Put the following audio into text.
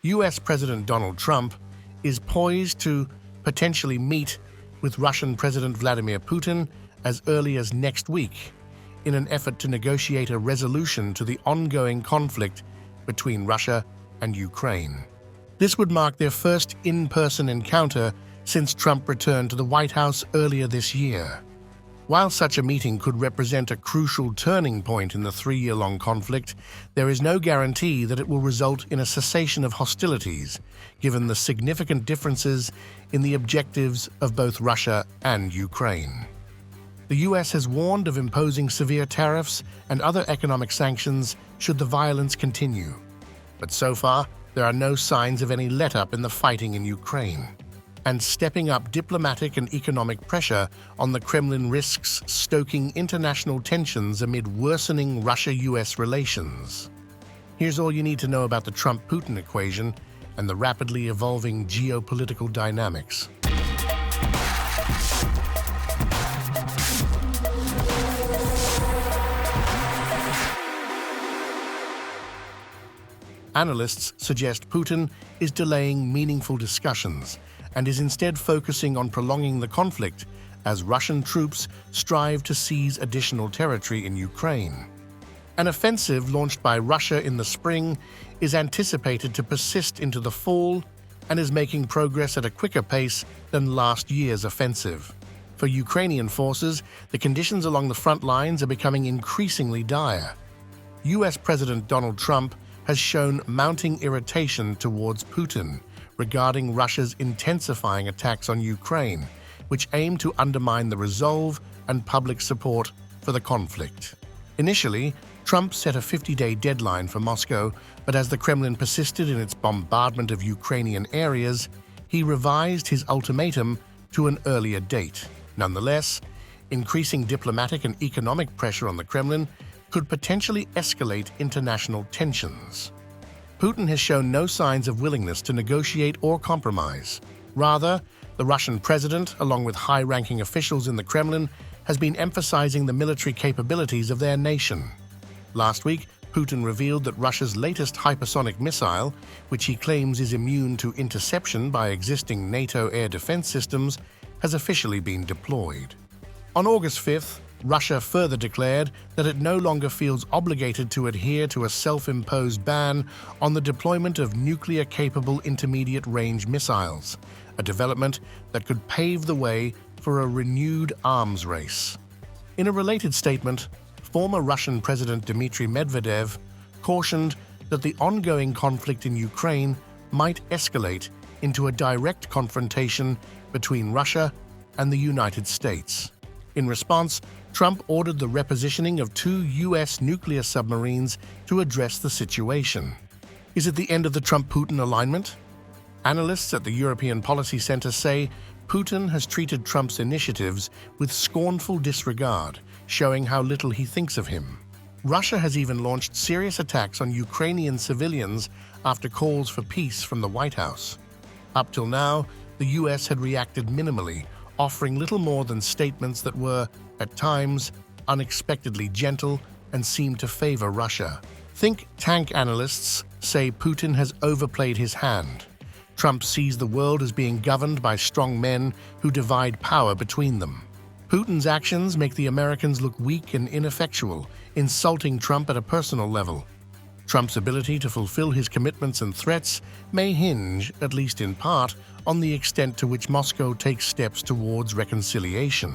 U.S. President Donald Trump is poised to potentially meet with Russian President Vladimir Putin as early as next week in an effort to negotiate a resolution to the ongoing conflict between Russia and Ukraine. This would mark their first in-person encounter since Trump returned to the White House earlier this year. While such a meeting could represent a crucial turning point in the three-year-long conflict, there is no guarantee that it will result in a cessation of hostilities, given the significant differences in the objectives of both Russia and Ukraine. The U.S. has warned of imposing severe tariffs and other economic sanctions should the violence continue. But so far, there are no signs of any let-up in the fighting in Ukraine. And stepping up diplomatic and economic pressure on the Kremlin risks stoking international tensions amid worsening Russia-U.S. relations. Here's all you need to know about the Trump-Putin equation and the rapidly evolving geopolitical dynamics. Analysts suggest Putin is delaying meaningful discussions and is instead focusing on prolonging the conflict as Russian troops strive to seize additional territory in Ukraine. An offensive launched by Russia in the spring is anticipated to persist into the fall and is making progress at a quicker pace than last year's offensive. For Ukrainian forces, the conditions along the front lines are becoming increasingly dire. U.S. President Donald Trump has shown mounting irritation towards Putin regarding Russia's intensifying attacks on Ukraine, which aim to undermine the resolve and public support for the conflict. Initially, Trump set a 50-day deadline for Moscow, but as the Kremlin persisted in its bombardment of Ukrainian areas, he revised his ultimatum to an earlier date. Nonetheless, increasing diplomatic and economic pressure on the Kremlin could potentially escalate international tensions. Putin has shown no signs of willingness to negotiate or compromise. Rather, the Russian president, along with high-ranking officials in the Kremlin, has been emphasizing the military capabilities of their nation. Last week, Putin revealed that Russia's latest hypersonic missile, which he claims is immune to interception by existing NATO air defense systems, has officially been deployed. On August 5th, Russia further declared that it no longer feels obligated to adhere to a self-imposed ban on the deployment of nuclear-capable intermediate-range missiles, a development that could pave the way for a renewed arms race. In a related statement, former Russian President Dmitry Medvedev cautioned that the ongoing conflict in Ukraine might escalate into a direct confrontation between Russia and the United States. In response, Trump ordered the repositioning of 2 U.S. nuclear submarines to address the situation. Is it the end of the Trump-Putin alignment? Analysts at the European Policy Center say Putin has treated Trump's initiatives with scornful disregard, showing how little he thinks of him. Russia has even launched serious attacks on Ukrainian civilians after calls for peace from the White House. Up till now, the U.S. had reacted minimally, offering little more than statements that were, at times, unexpectedly gentle and seemed to favor Russia. Think tank analysts say Putin has overplayed his hand. Trump sees the world as being governed by strong men who divide power between them. Putin's actions make the Americans look weak and ineffectual, insulting Trump at a personal level. Trump's ability to fulfill his commitments and threats may hinge, at least in part, on the extent to which Moscow takes steps towards reconciliation.